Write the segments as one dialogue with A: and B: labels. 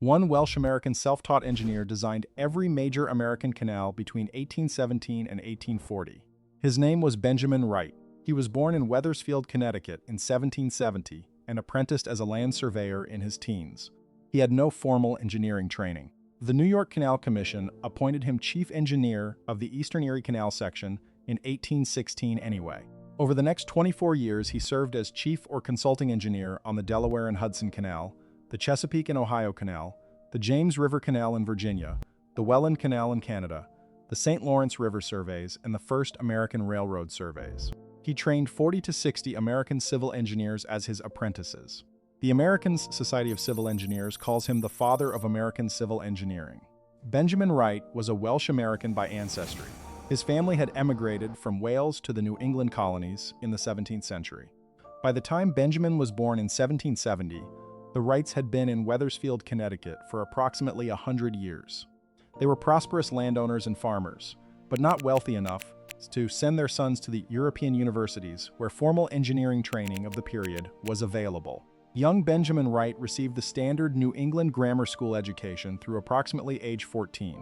A: One Welsh-American self-taught engineer designed every major American canal between 1817 and 1840. His name was Benjamin Wright. He was born in Wethersfield, Connecticut in 1770 and apprenticed as a land surveyor in his teens. He had no formal engineering training. The New York Canal Commission appointed him chief engineer of the Eastern Erie Canal section in 1816 anyway. Over the next 24 years, he served as chief or consulting engineer on the Delaware and Hudson Canal, the Chesapeake and Ohio Canal, the James River Canal in Virginia, the Welland Canal in Canada, the St. Lawrence River surveys, and the first American railroad surveys. He trained 40 to 60 American civil engineers as his apprentices. The American Society of Civil Engineers calls him the father of American civil engineering. Benjamin Wright was a Welsh American by ancestry. His family had emigrated from Wales to the New England colonies in the 17th century. By the time Benjamin was born in 1770, the Wrights had been in Wethersfield, Connecticut for approximately 100 years. They were prosperous landowners and farmers, but not wealthy enough to send their sons to the European universities where formal engineering training of the period was available. Young Benjamin Wright received the standard New England grammar school education through approximately age 14,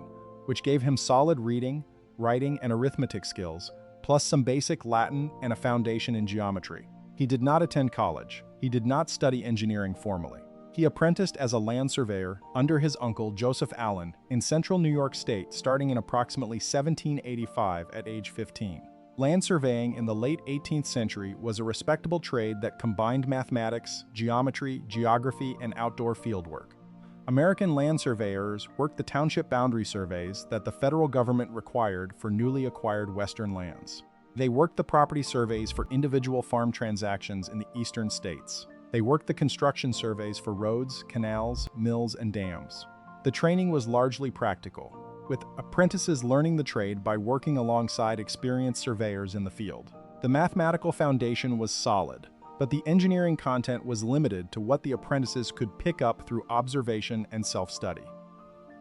A: which gave him solid reading, writing, and arithmetic skills, plus some basic Latin and a foundation in geometry. He did not attend college. He did not study engineering formally. He apprenticed as a land surveyor under his uncle Joseph Allen in central New York State starting in approximately 1785 at age 15. Land surveying in the late 18th century was a respectable trade that combined mathematics, geometry, geography, and outdoor fieldwork. American land surveyors worked the township boundary surveys that the federal government required for newly acquired western lands. They worked the property surveys for individual farm transactions in the eastern states. They worked the construction surveys for roads, canals, mills, and dams. The training was largely practical, with apprentices learning the trade by working alongside experienced surveyors in the field. The mathematical foundation was solid, but the engineering content was limited to what the apprentices could pick up through observation and self-study.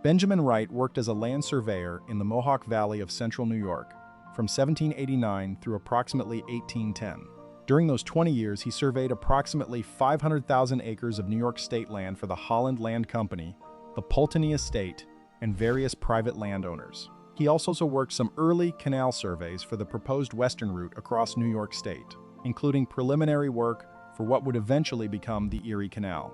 A: Benjamin Wright worked as a land surveyor in the Mohawk Valley of central New York from 1789 through approximately 1810. During those 20 years, he surveyed approximately 500,000 acres of New York state land for the Holland Land Company, the Pulteney Estate, and various private landowners. He also worked some early canal surveys for the proposed western route across New York State, including preliminary work for what would eventually become the Erie Canal.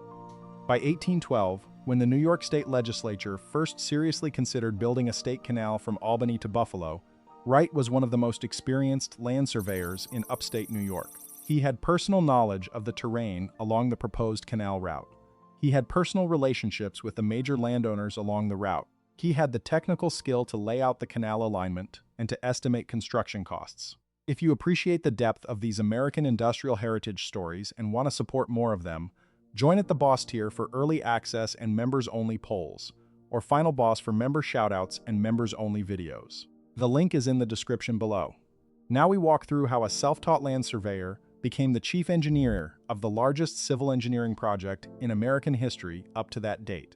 A: By 1812, when the New York State Legislature first seriously considered building a state canal from Albany to Buffalo, Wright was one of the most experienced land surveyors in upstate New York. He had personal knowledge of the terrain along the proposed canal route. He had personal relationships with the major landowners along the route. He had the technical skill to lay out the canal alignment and to estimate construction costs. If you appreciate the depth of these American industrial heritage stories and want to support more of them, join at the Boss tier for early access and members-only polls, or Final Boss for member shoutouts and members-only videos. The link is in the description below. Now we walk through how a self-taught land surveyor became the chief engineer of the largest civil engineering project in American history up to that date.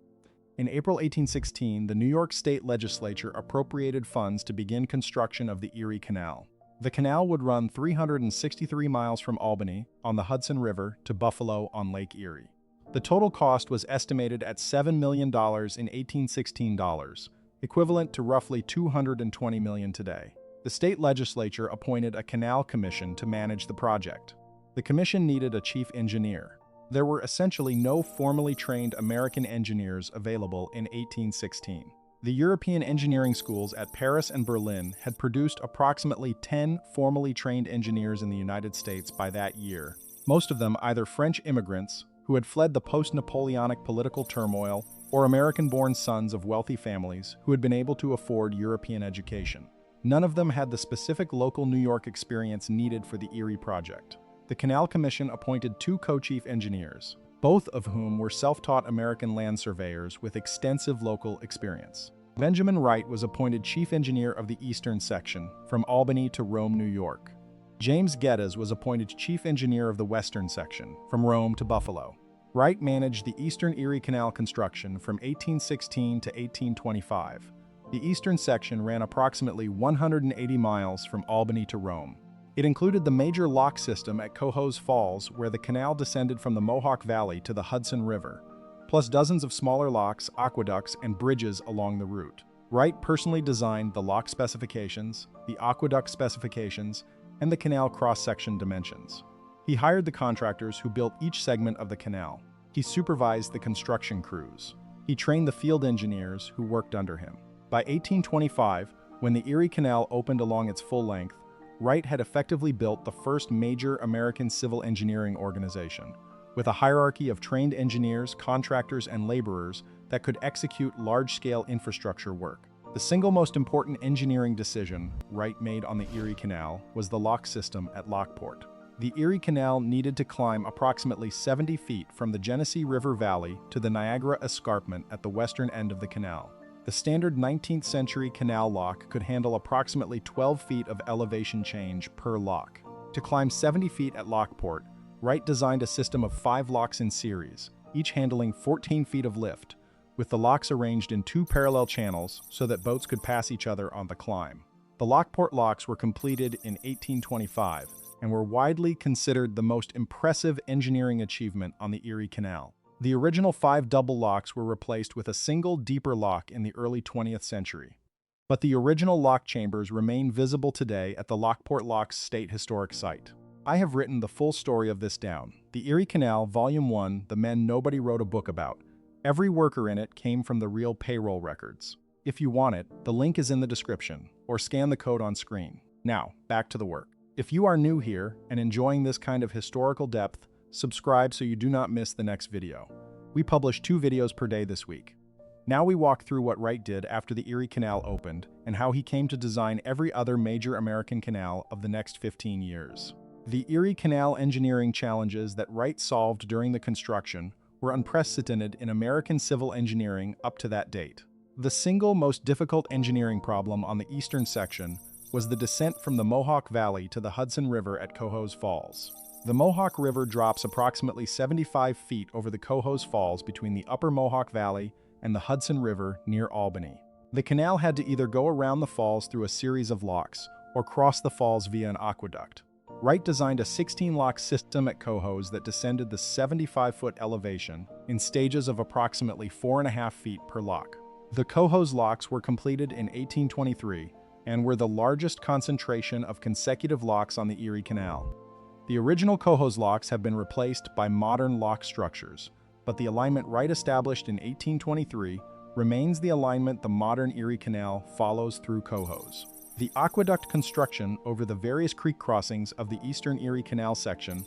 A: In April 1816, the New York State Legislature appropriated funds to begin construction of the Erie Canal. The canal would run 363 miles from Albany on the Hudson River to Buffalo on Lake Erie. The total cost was estimated at $7 million in 1816 dollars, equivalent to roughly $220 million today. The state legislature appointed a canal commission to manage the project. The commission needed a chief engineer. There were essentially no formally trained American engineers available in 1816. The European engineering schools at Paris and Berlin had produced approximately 10 formally trained engineers in the United States by that year, most of them either French immigrants who had fled the post-Napoleonic political turmoil or American-born sons of wealthy families who had been able to afford European education. None of them had the specific local New York experience needed for the Erie project. The Canal Commission appointed 2 co-chief engineers, both of whom were self-taught American land surveyors with extensive local experience. Benjamin Wright was appointed chief engineer of the eastern section, from Albany to Rome, New York. James Geddes was appointed chief engineer of the western section, from Rome to Buffalo. Wright managed the Eastern Erie Canal construction from 1816 to 1825. The eastern section ran approximately 180 miles from Albany to Rome. It included the major lock system at Cohoes Falls, where the canal descended from the Mohawk Valley to the Hudson River, plus dozens of smaller locks, aqueducts, and bridges along the route. Wright personally designed the lock specifications, the aqueduct specifications, and the canal cross-section dimensions. He hired the contractors who built each segment of the canal. He supervised the construction crews. He trained the field engineers who worked under him. By 1825, when the Erie Canal opened along its full length, Wright had effectively built the first major American civil engineering organization, with a hierarchy of trained engineers, contractors, and laborers that could execute large-scale infrastructure work. The single most important engineering decision Wright made on the Erie Canal was the lock system at Lockport. The Erie Canal needed to climb approximately 70 feet from the Genesee River Valley to the Niagara Escarpment at the western end of the canal. The standard 19th century canal lock could handle approximately 12 feet of elevation change per lock. To climb 70 feet at Lockport, Wright designed a system of 5 locks in series, each handling 14 feet of lift, with the locks arranged in 2 parallel channels so that boats could pass each other on the climb. The Lockport locks were completed in 1825 and were widely considered the most impressive engineering achievement on the Erie Canal. The original 5 double locks were replaced with a single deeper lock in the early 20th century. But the original lock chambers remain visible today at the Lockport Locks State Historic Site. I have written the full story of this down. The Erie Canal, Volume 1, The Men Nobody Wrote a Book About. Every worker in it came from the real payroll records. If you want it, the link is in the description, or scan the code on screen. Now, back to the work. If you are new here and enjoying this kind of historical depth, subscribe so you do not miss the next video. We publish 2 videos per day this week. Now we walk through what Wright did after the Erie Canal opened and how he came to design every other major American canal of the next 15 years. The Erie Canal engineering challenges that Wright solved during the construction were unprecedented in American civil engineering up to that date. The single most difficult engineering problem on the eastern section was the descent from the Mohawk Valley to the Hudson River at Cohoes Falls. The Mohawk River drops approximately 75 feet over the Cohoes Falls between the upper Mohawk Valley and the Hudson River near Albany. The canal had to either go around the falls through a series of locks or cross the falls via an aqueduct. Wright designed a 16-lock system at Cohoes that descended the 75-foot elevation in stages of approximately 4.5 feet per lock. The Cohoes locks were completed in 1823 and were the largest concentration of consecutive locks on the Erie Canal. The original Cohoes locks have been replaced by modern lock structures, but the alignment Wright established in 1823 remains the alignment the modern Erie Canal follows through Cohoes. The aqueduct construction over the various creek crossings of the eastern Erie Canal section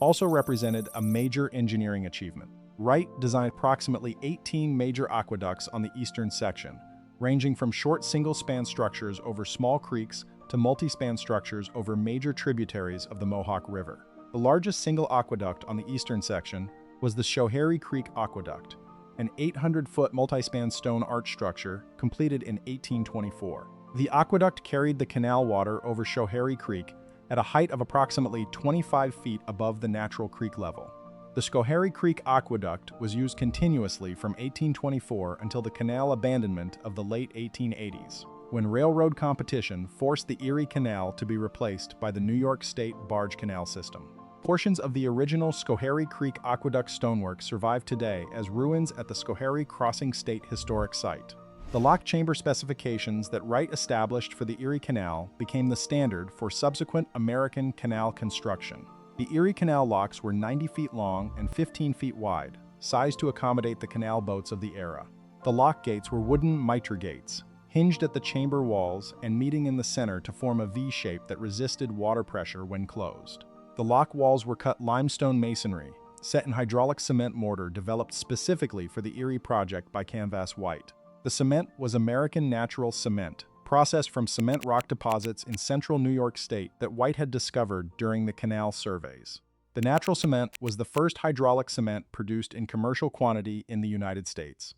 A: also represented a major engineering achievement. Wright designed approximately 18 major aqueducts on the eastern section, ranging from short single-span structures over small creeks to multi-span structures over major tributaries of the Mohawk River. The largest single aqueduct on the eastern section was the Schoharie Creek Aqueduct, an 800-foot multi-span stone arch structure completed in 1824. The aqueduct carried the canal water over Schoharie Creek at a height of approximately 25 feet above the natural creek level. The Schoharie Creek Aqueduct was used continuously from 1824 until the canal abandonment of the late 1880s, when railroad competition forced the Erie Canal to be replaced by the New York State Barge Canal System. Portions of the original Schoharie Creek Aqueduct stonework survive today as ruins at the Schoharie Crossing State Historic Site. The lock chamber specifications that Wright established for the Erie Canal became the standard for subsequent American canal construction. The Erie Canal locks were 90 feet long and 15 feet wide, sized to accommodate the canal boats of the era. The lock gates were wooden mitre gates, hinged at the chamber walls and meeting in the center to form a V shape that resisted water pressure when closed. The lock walls were cut limestone masonry, set in hydraulic cement mortar developed specifically for the Erie project by Canvas White. The cement was American natural cement, processed from cement rock deposits in central New York State that White had discovered during the canal surveys. The natural cement was the first hydraulic cement produced in commercial quantity in the United States,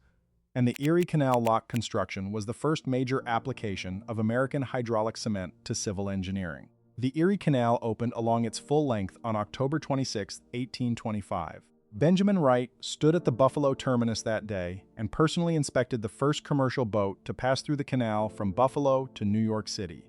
A: and the Erie Canal lock construction was the first major application of American hydraulic cement to civil engineering. The Erie Canal opened along its full length on October 26, 1825. Benjamin Wright stood at the Buffalo terminus that day and personally inspected the first commercial boat to pass through the canal from Buffalo to New York City.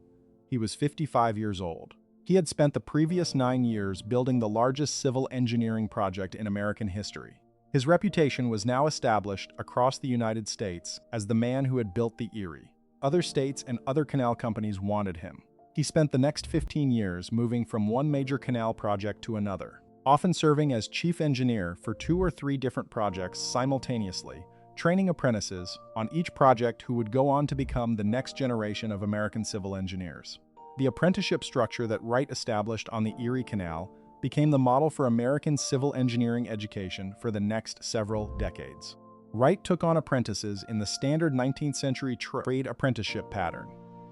A: He was 55 years old. He had spent the previous 9 years building the largest civil engineering project in American history. His reputation was now established across the United States as the man who had built the Erie. Other states and other canal companies wanted him. He spent the next 15 years moving from one major canal project to another, often serving as chief engineer for 2 or 3 different projects simultaneously, training apprentices on each project who would go on to become the next generation of American civil engineers. The apprenticeship structure that Wright established on the Erie Canal became the model for American civil engineering education for the next several decades. Wright took on apprentices in the standard 19th century trade apprenticeship pattern,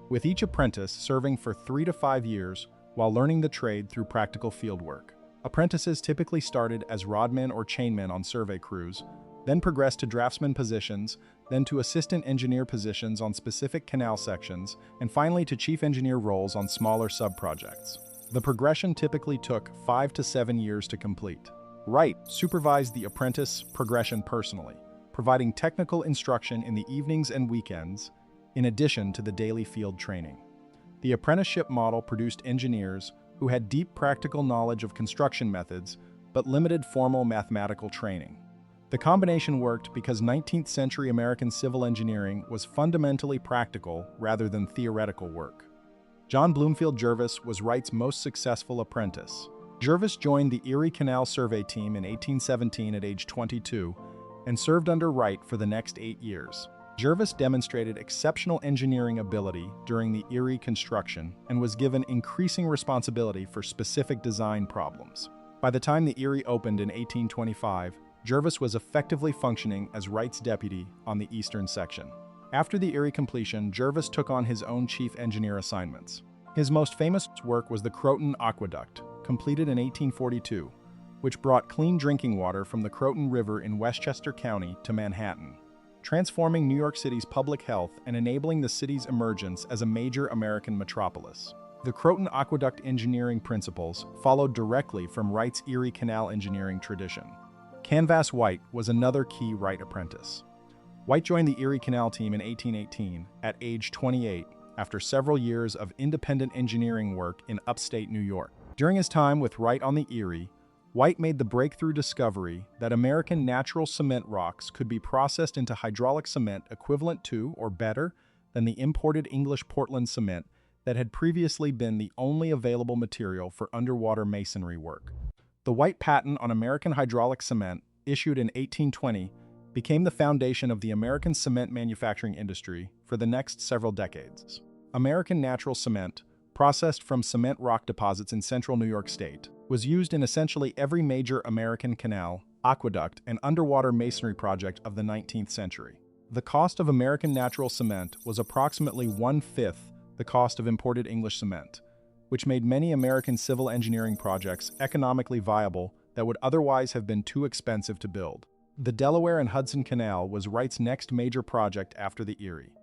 A: with each apprentice serving for 3 to 5 years while learning the trade through practical fieldwork. Apprentices typically started as rodmen or chainmen on survey crews, then progressed to draftsman positions, then to assistant engineer positions on specific canal sections, and finally to chief engineer roles on smaller sub-projects. The progression typically took 5 to 7 years to complete. Wright supervised the apprentice progression personally, providing technical instruction in the evenings and weekends, in addition to the daily field training. The apprenticeship model produced engineers who had deep practical knowledge of construction methods, but limited formal mathematical training. The combination worked because 19th century American civil engineering was fundamentally practical rather than theoretical work. John Bloomfield Jervis was Wright's most successful apprentice. Jervis joined the Erie Canal survey team in 1817 at age 22 and served under Wright for the next 8 years. Jervis demonstrated exceptional engineering ability during the Erie construction and was given increasing responsibility for specific design problems. By the time the Erie opened in 1825, Jervis was effectively functioning as Wright's deputy on the eastern section. After the Erie completion, Jervis took on his own chief engineer assignments. His most famous work was the Croton Aqueduct, completed in 1842, which brought clean drinking water from the Croton River in Westchester County to Manhattan, transforming New York City's public health and enabling the city's emergence as a major American metropolis. The Croton Aqueduct engineering principles followed directly from Wright's Erie Canal engineering tradition. Canvas White was another key Wright apprentice. White joined the Erie Canal team in 1818 at age 28 after several years of independent engineering work in upstate New York. During his time with Wright on the Erie, White made the breakthrough discovery that American natural cement rocks could be processed into hydraulic cement equivalent to or better than the imported English Portland cement that had previously been the only available material for underwater masonry work. The White patent on American hydraulic cement, issued in 1820, became the foundation of the American cement manufacturing industry for the next several decades. American natural cement, processed from cement rock deposits in central New York State, was used in essentially every major American canal, aqueduct, and underwater masonry project of the 19th century. The cost of American natural cement was approximately 1/5 the cost of imported English cement, which made many American civil engineering projects economically viable that would otherwise have been too expensive to build. The Delaware and Hudson Canal was Wright's next major project after the Erie.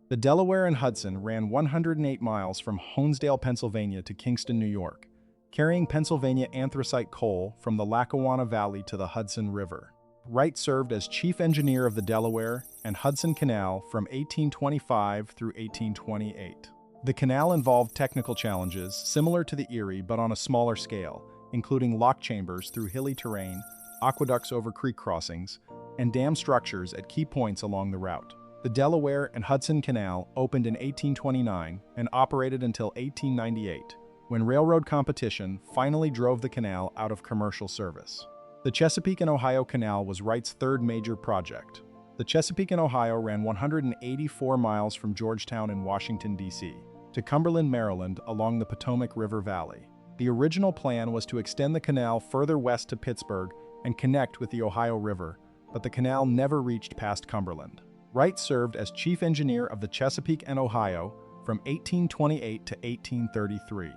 A: The Delaware and Hudson ran 108 miles from Honesdale, Pennsylvania to Kingston, New York, carrying Pennsylvania anthracite coal from the Lackawanna Valley to the Hudson River. Wright served as chief engineer of the Delaware and Hudson Canal from 1825 through 1828. The canal involved technical challenges similar to the Erie but on a smaller scale, including lock chambers through hilly terrain, aqueducts over creek crossings, and dam structures at key points along the route. The Delaware and Hudson Canal opened in 1829 and operated until 1898, when railroad competition finally drove the canal out of commercial service. The Chesapeake and Ohio Canal was Wright's third major project. The Chesapeake and Ohio ran 184 miles from Georgetown in Washington, D.C. to Cumberland, Maryland, along the Potomac River Valley. The original plan was to extend the canal further west to Pittsburgh and connect with the Ohio River, but the canal never reached past Cumberland. Wright served as chief engineer of the Chesapeake and Ohio from 1828 to 1833.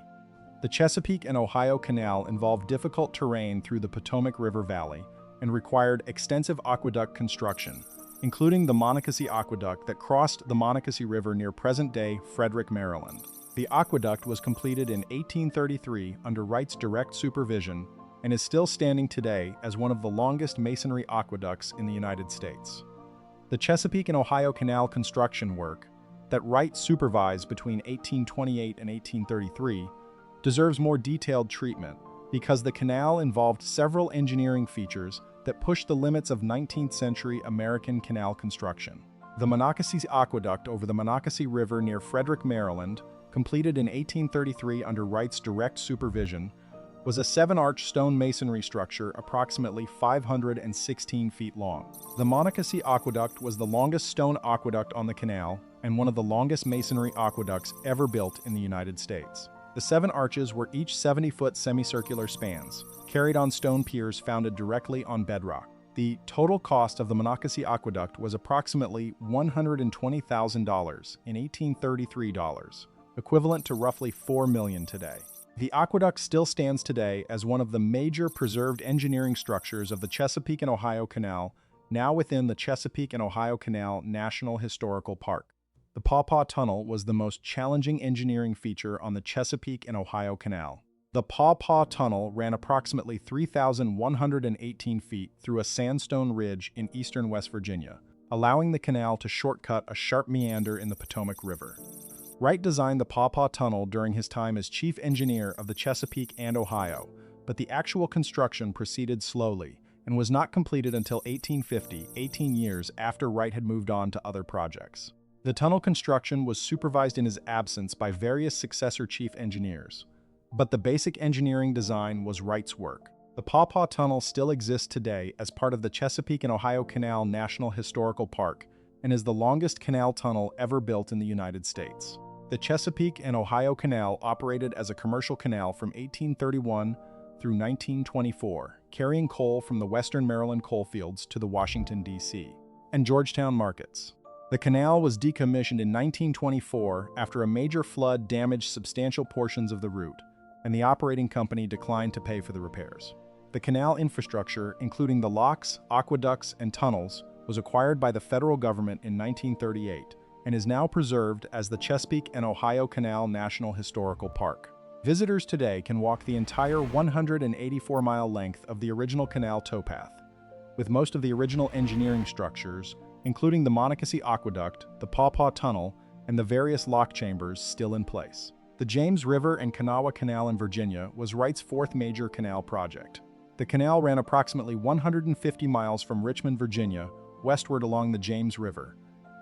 A: The Chesapeake and Ohio Canal involved difficult terrain through the Potomac River Valley and required extensive aqueduct construction, including the Monocacy Aqueduct that crossed the Monocacy River near present-day Frederick, Maryland. The aqueduct was completed in 1833 under Wright's direct supervision and is still standing today as one of the longest masonry aqueducts in the United States. The Chesapeake and Ohio Canal construction work that Wright supervised between 1828 and 1833 deserves more detailed treatment because the canal involved several engineering features that pushed the limits of 19th-century American canal construction. The Monocacy Aqueduct over the Monocacy River near Frederick, Maryland, completed in 1833 under Wright's direct supervision, was a 7-arch stone masonry structure approximately 516 feet long. The Monocacy Aqueduct was the longest stone aqueduct on the canal and one of the longest masonry aqueducts ever built in the United States. The 7 arches were each 70-foot semicircular spans, carried on stone piers founded directly on bedrock. The total cost of the Monocacy Aqueduct was approximately $120,000 in 1833 dollars, equivalent to roughly $4 million today. The aqueduct still stands today as one of the major preserved engineering structures of the Chesapeake and Ohio Canal, now within the Chesapeake and Ohio Canal National Historical Park. The Paw Paw Tunnel was the most challenging engineering feature on the Chesapeake and Ohio Canal. The Paw Paw Tunnel ran approximately 3,118 feet through a sandstone ridge in eastern West Virginia, allowing the canal to shortcut a sharp meander in the Potomac River. Wright designed the Paw Paw Tunnel during his time as chief engineer of the Chesapeake and Ohio, but the actual construction proceeded slowly and was not completed until 1850, 18 years after Wright had moved on to other projects. The tunnel construction was supervised in his absence by various successor chief engineers, but the basic engineering design was Wright's work. The Paw Paw Tunnel still exists today as part of the Chesapeake and Ohio Canal National Historical Park and is the longest canal tunnel ever built in the United States. The Chesapeake and Ohio Canal operated as a commercial canal from 1831 through 1924, carrying coal from the western Maryland coalfields to the Washington, D.C. and Georgetown markets. The canal was decommissioned in 1924 after a major flood damaged substantial portions of the route, and the operating company declined to pay for the repairs. The canal infrastructure, including the locks, aqueducts, and tunnels, was acquired by the federal government in 1938 and is now preserved as the Chesapeake and Ohio Canal National Historical Park. Visitors today can walk the entire 184-mile length of the original canal towpath, with most of the original engineering structures, including the Monocacy Aqueduct, the Paw Paw Tunnel, and the various lock chambers still in place. The James River and Kanawha Canal in Virginia was Wright's 4th major canal project. The canal ran approximately 150 miles from Richmond, Virginia, westward along the James River,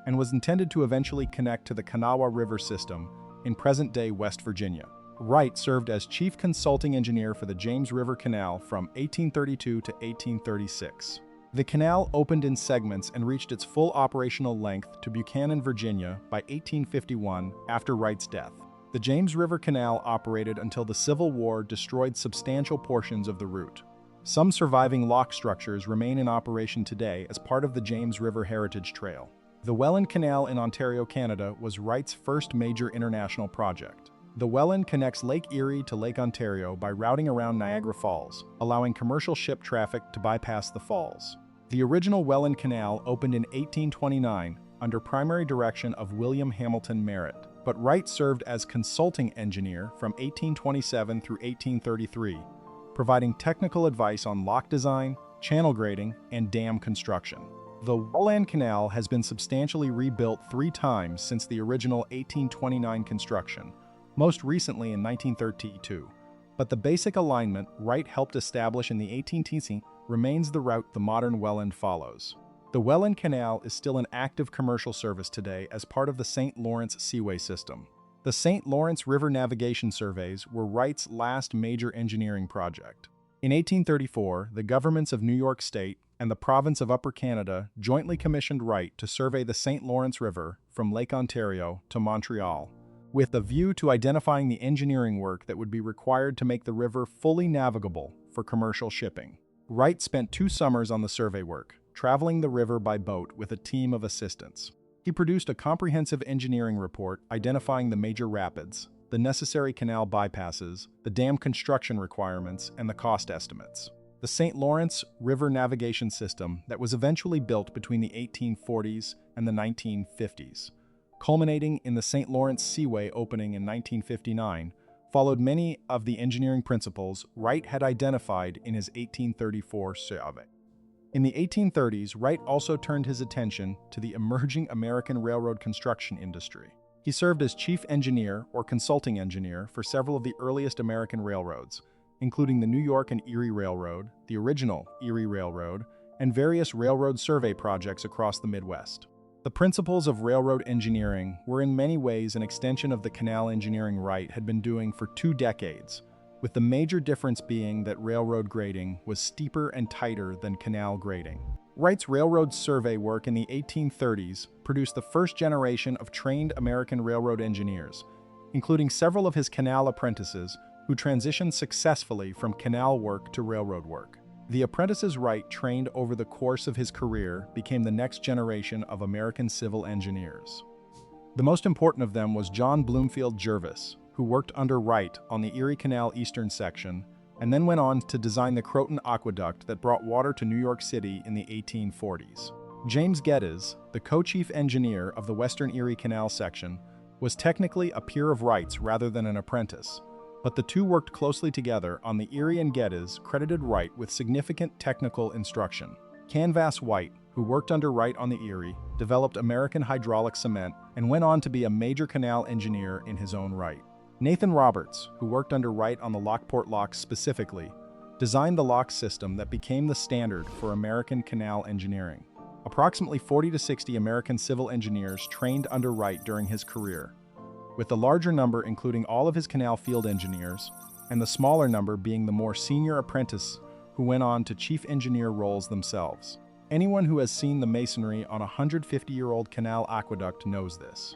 A: and was intended to eventually connect to the Kanawha River system in present-day West Virginia. Wright served as chief consulting engineer for the James River Canal from 1832 to 1836. The canal opened in segments and reached its full operational length to Buchanan, Virginia by 1851 after Wright's death. The James River Canal operated until the Civil War destroyed substantial portions of the route. Some surviving lock structures remain in operation today as part of the James River Heritage Trail. The Welland Canal in Ontario, Canada was Wright's first major international project. The Welland connects Lake Erie to Lake Ontario by routing around Niagara Falls, allowing commercial ship traffic to bypass the falls. The original Welland Canal opened in 1829 under primary direction of William Hamilton Merritt, but Wright served as consulting engineer from 1827 through 1833, providing technical advice on lock design, channel grading, and dam construction. The Welland Canal has been substantially rebuilt 3 times since the original 1829 construction, most recently in 1932, but the basic alignment Wright helped establish in the 1830s remains the route the modern Welland follows. The Welland Canal is still in active commercial service today as part of the St. Lawrence Seaway System. The St. Lawrence River Navigation Surveys were Wright's last major engineering project. In 1834, the governments of New York State and the province of Upper Canada jointly commissioned Wright to survey the St. Lawrence River from Lake Ontario to Montreal, with the view to identifying the engineering work that would be required to make the river fully navigable for commercial shipping. Wright spent 2 summers on the survey work, traveling the river by boat with a team of assistants. He produced a comprehensive engineering report identifying the major rapids, the necessary canal bypasses, the dam construction requirements, and the cost estimates. The St. Lawrence River Navigation System that was eventually built between the 1840s and the 1950s, culminating in the St. Lawrence Seaway opening in 1959, followed many of the engineering principles Wright had identified in his 1834 survey. In the 1830s, Wright also turned his attention to the emerging American railroad construction industry. He served as chief engineer or consulting engineer for several of the earliest American railroads, including the New York and Erie Railroad, the original Erie Railroad, and various railroad survey projects across the Midwest. The principles of railroad engineering were in many ways an extension of the canal engineering Wright had been doing for 2 decades, with the major difference being that railroad grading was steeper and tighter than canal grading. Wright's railroad survey work in the 1830s produced the first generation of trained American railroad engineers, including several of his canal apprentices who transitioned successfully from canal work to railroad work. The apprentices Wright trained over the course of his career became the next generation of American civil engineers. The most important of them was John Bloomfield Jervis, who worked under Wright on the Erie Canal eastern section and then went on to design the Croton Aqueduct that brought water to New York City in the 1840s. James Geddes, the co-chief engineer of the Western Erie Canal section, was technically a peer of Wright's rather than an apprentice, but the two worked closely together on the Erie, and Geddes credited Wright with significant technical instruction. Canvas White, who worked under Wright on the Erie, developed American hydraulic cement and went on to be a major canal engineer in his own right. Nathan Roberts, who worked under Wright on the Lockport locks specifically, designed the lock system that became the standard for American canal engineering. Approximately 40 to 60 American civil engineers trained under Wright during his career, with the larger number including all of his canal field engineers, and the smaller number being the more senior apprentice who went on to chief engineer roles themselves. Anyone who has seen the masonry on a 150-year-old canal aqueduct knows this.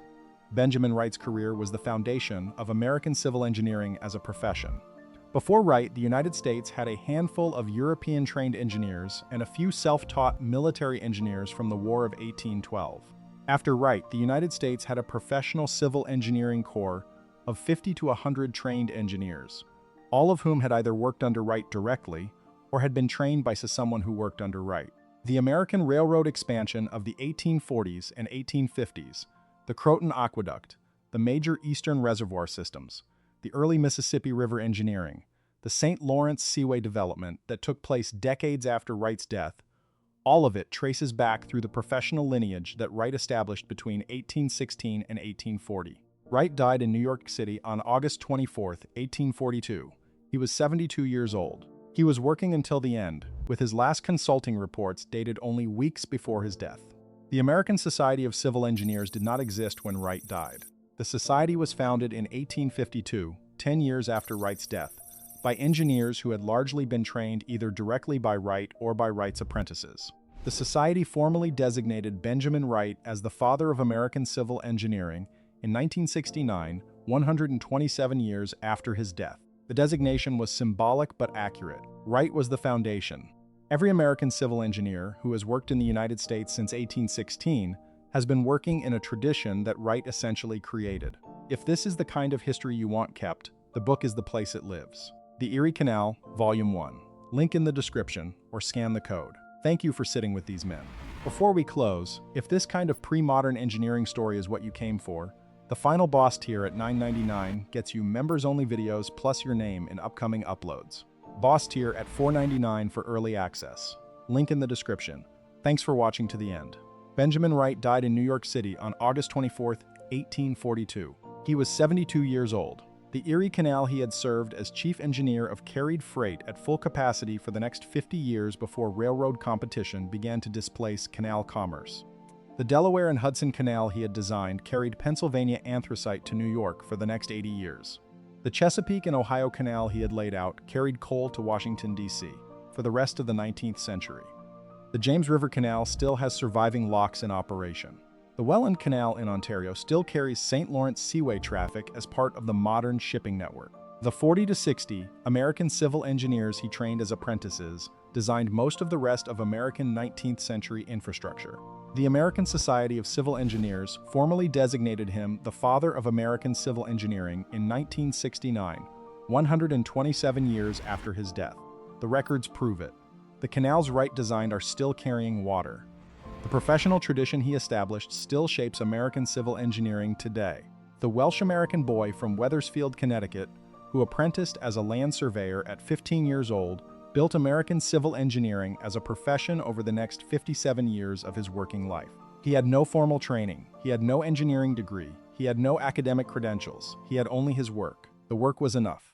A: Benjamin Wright's career was the foundation of American civil engineering as a profession. Before Wright, the United States had a handful of European-trained engineers and a few self-taught military engineers from the War of 1812. After Wright, the United States had a professional civil engineering corps of 50 to 100 trained engineers, all of whom had either worked under Wright directly or had been trained by someone who worked under Wright. The American railroad expansion of the 1840s and 1850s, the Croton Aqueduct, the major eastern reservoir systems, the early Mississippi River engineering, the St. Lawrence Seaway development that took place decades after Wright's death, all of it traces back through the professional lineage that Wright established between 1816 and 1840. Wright died in New York City on August 24, 1842. He was 72 years old. He was working until the end, with his last consulting reports dated only weeks before his death. The American Society of Civil Engineers did not exist when Wright died. The society was founded in 1852, 10 years after Wright's death, by engineers who had largely been trained either directly by Wright or by Wright's apprentices. The society formally designated Benjamin Wright as the father of American civil engineering in 1969, 127 years after his death. The designation was symbolic but accurate. Wright was the foundation. Every American civil engineer who has worked in the United States since 1816 has been working in a tradition that Wright essentially created. If this is the kind of history you want kept, the book is the place it lives. The Erie Canal, Volume 1. Link in the description, or scan the code. Thank you for sitting with these men. Before we close, if this kind of pre-modern engineering story is what you came for, the final boss tier at $9.99 gets you members-only videos plus your name in upcoming uploads. Boss tier at $4.99 for early access. Link in the description. Thanks for watching to the end. Benjamin Wright died in New York City on August 24, 1842. He was 72 years old. The Erie Canal he had served as chief engineer of carried freight at full capacity for the next 50 years before railroad competition began to displace canal commerce. The Delaware and Hudson Canal he had designed carried Pennsylvania anthracite to New York for the next 80 years. The Chesapeake and Ohio Canal he had laid out carried coal to Washington, D.C. for the rest of the 19th century. The James River Canal still has surviving locks in operation. The Welland Canal in Ontario still carries St. Lawrence Seaway traffic as part of the modern shipping network. The 40 to 60 American civil engineers he trained as apprentices designed most of the rest of American 19th century infrastructure. The American Society of Civil Engineers formally designated him the father of American civil engineering in 1969, 127 years after his death. The records prove it. The canals Wright designed are still carrying water. The professional tradition he established still shapes American civil engineering today. The Welsh-American boy from Wethersfield, Connecticut, who apprenticed as a land surveyor at 15 years old, built American civil engineering as a profession over the next 57 years of his working life. He had no formal training. He had no engineering degree. He had no academic credentials. He had only his work. The work was enough.